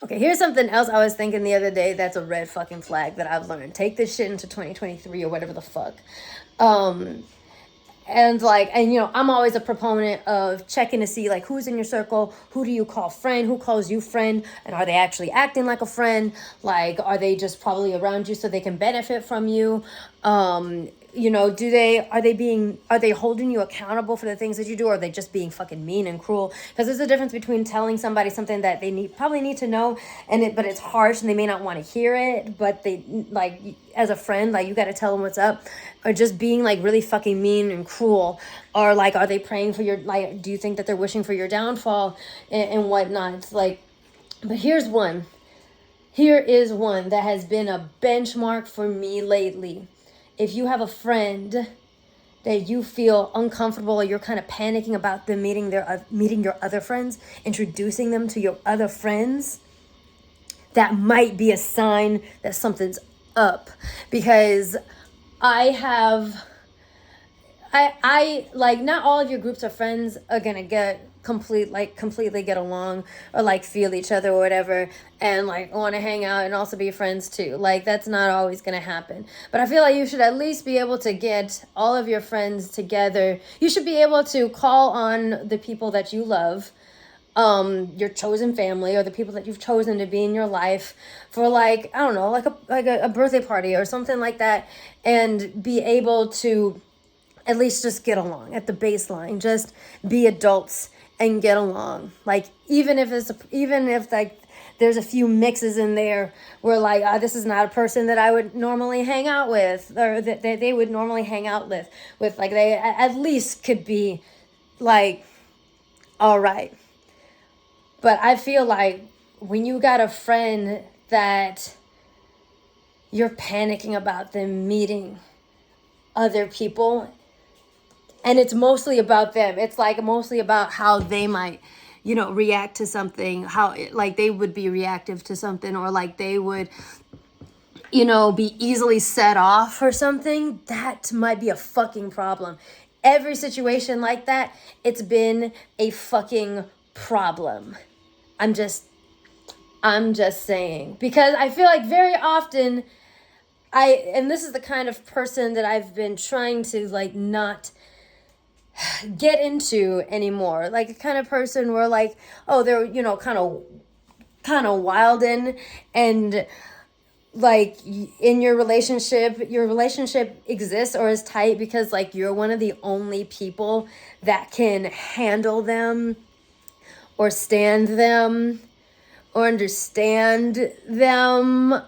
Okay, here's something else I was thinking the other day that's a red fucking flag that I've learned. Take this shit into 2023 or whatever the fuck. Um, and I'm always a proponent of checking to see like who's in your circle, who do you call friend, who calls you friend, and are they actually acting like a friend? Like, are they just probably around you so they can benefit from you? Are they holding you accountable for the things that you do, or are they just being fucking mean and cruel? Because there's a difference between telling somebody something that they probably need to know, but it's harsh and they may not want to hear it, but they like, as a friend, like, you got to tell them what's up, or just being like really fucking mean and cruel, or like, are they praying for your, like, do you think that they're wishing for your downfall and whatnot? It's like, but here is one that has been a benchmark for me lately. If you have a friend that you feel uncomfortable, or you're kind of panicking about them meeting your other friends, introducing them to your other friends, that might be a sign that something's up. Because I like, not all of your groups of friends are gonna completely get along, or like feel each other or whatever, and like want to hang out and also be friends too. Like, that's not always gonna happen. But I feel like you should at least be able to get all of your friends together. You should be able to call on the people that you love, your chosen family, or the people that you've chosen to be in your life, for like, I don't know, like a birthday party or something like that, and be able to at least just get along at the baseline. Just be adults and get along. Like, even if like there's a few mixes in there where like, this is not a person that I would normally hang out with, or that they would normally hang out with, like, they at least could be like, all right. But I feel like when you got a friend that you're panicking about them meeting other people, and it's mostly about them, it's like mostly about how they might, react to something, how like they would be reactive to something, or like they would, be easily set off or something, that might be a fucking problem. Every situation like that, it's been a fucking problem. I'm just saying, because I feel like very often and this is the kind of person that I've been trying to like not get into anymore. Like, a kind of person where like, oh, they're, kind of wildin', and like, in your relationship exists or is tight because like you're one of the only people that can handle them, or stand them, or understand them,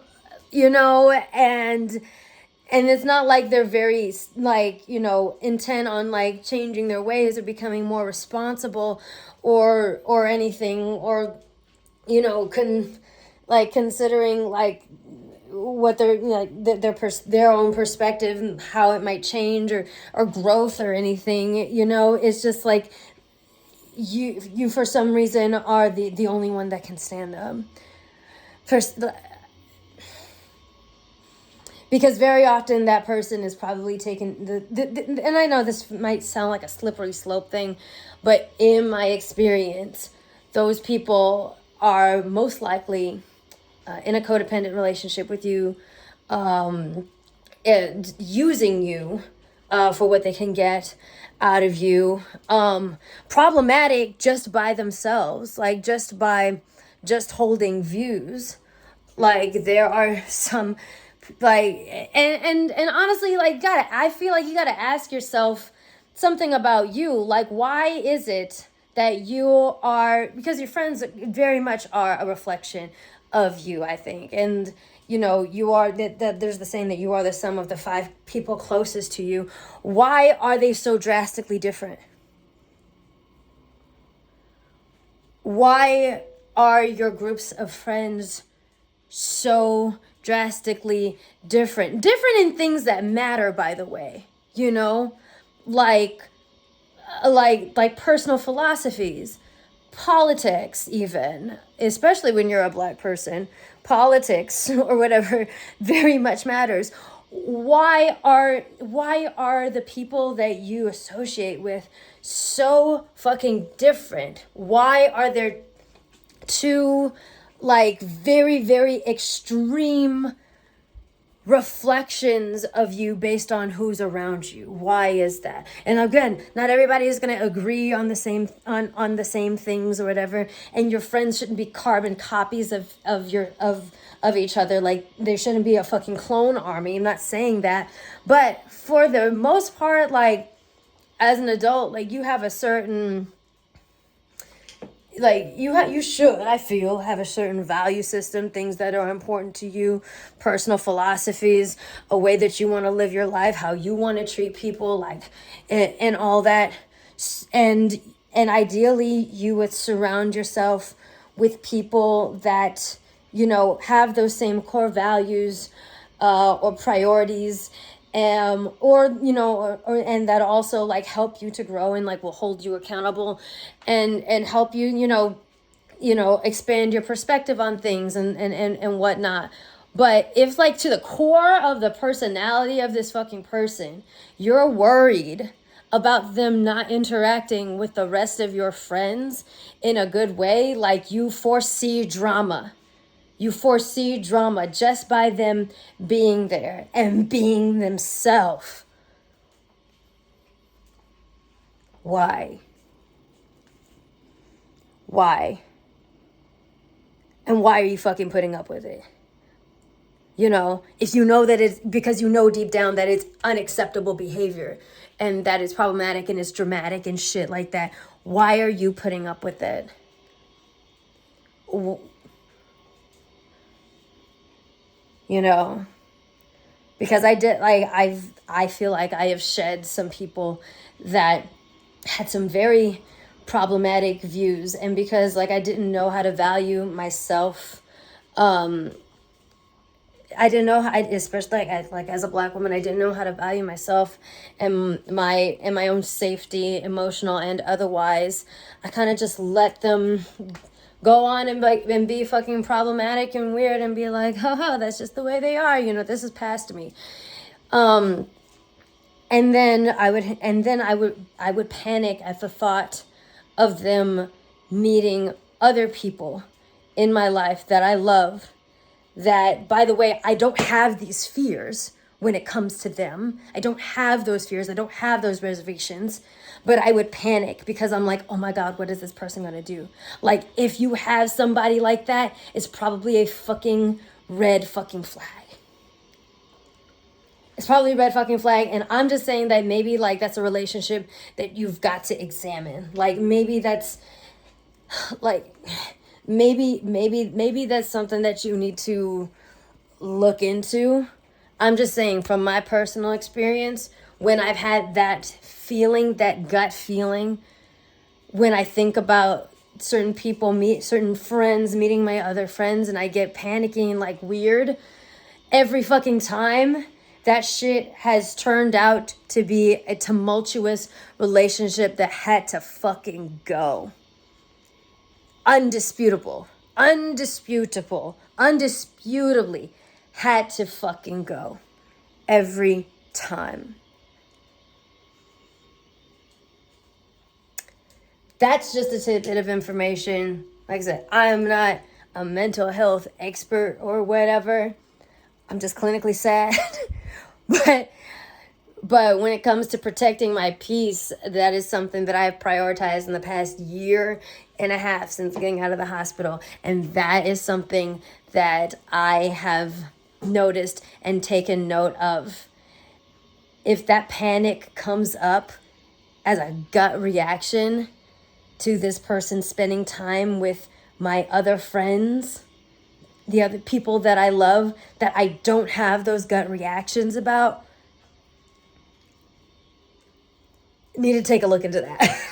and it's not like they're very like, intent on like changing their ways or becoming more responsible, or anything, or considering like what their, their own perspective and how it might change, or growth or anything. It's just like, you for some reason are the only one that can stand them. Because very often that person is probably taking and I know this might sound like a slippery slope thing, but in my experience, those people are most likely in a codependent relationship with you, and using you for what they can get out of you. Problematic just by themselves, like just holding views. Like, there are some, like, and honestly, like, I feel like you gotta ask yourself something about you. Like, why is it that you are, because your friends very much are a reflection of you, I think. And you are that there's the saying that you are the sum of the 5 people closest to you. Why are they so drastically different? Why are your groups of friends so drastically different in things that matter, by the way, like personal philosophies, politics, even, especially when you're a Black person, politics or whatever very much matters. Why are the people that you associate with so fucking different? Why are there two like very, very extreme reflections of you based on who's around you. Why is that? And again, not everybody is going to agree on the same on the same things or whatever, and your friends shouldn't be carbon copies of each other. Like, there shouldn't be a fucking clone army. I'm not saying that, but for the most part, like, as an adult, like, you have a certain, like, you should, I feel, have a certain value system, things that are important to you, personal philosophies, a way that you want to live your life, how you want to treat people, like, and all that. And ideally you would surround yourself with people that, you know, have those same core values or priorities, or, you know, and that also, like, help you to grow and, like, will hold you accountable and help you, you know, expand your perspective on things and whatnot. But if, like, to the core of the personality of this fucking person, you're worried about them not interacting with the rest of your friends in a good way, like, you foresee drama. You foresee drama just by them being there and being themselves. Why? Why? And why are you fucking putting up with it? You know, if you know that it's because you know deep down that it's unacceptable behavior and that it's problematic and it's dramatic and shit like that, why are you putting up with it? You know, because I feel like I have shed some people that had some very problematic views, and because, like, I didn't know how to value myself, I didn't know how, especially like as a Black woman, I didn't know how to value myself and my own safety, emotional and otherwise. I kind of just let them go on and be fucking problematic and weird and be like, haha, that's just the way they are, you know, this is past me. And then I would panic at the thought of them meeting other people in my life that I love, that, by the way, I don't have these fears when it comes to them. I don't have those fears. I don't have those reservations. But I would panic because I'm like, oh my God, what is this person going to do? Like, if you have somebody like that, it's probably a fucking red fucking flag. It's probably a red fucking flag. And I'm just saying that maybe, like, that's a relationship that you've got to examine. Like, maybe that's, like, maybe that's something that you need to look into. I'm just saying, from my personal experience, when I've had that feeling, that gut feeling, when I think about certain people, certain friends meeting my other friends, and I get panicking like weird every fucking time, that shit has turned out to be a tumultuous relationship that had to fucking go. Undisputable, undisputably had to fucking go every time. That's just a tidbit of information. Like I said, I'm not a mental health expert or whatever. I'm just clinically sad. But when it comes to protecting my peace, that is something that I've prioritized in the past year and a half since getting out of the hospital. And that is something that I have noticed and taken note of. If that panic comes up as a gut reaction to this person spending time with my other friends, the other people that I love, that I don't have those gut reactions about, need to take a look into that.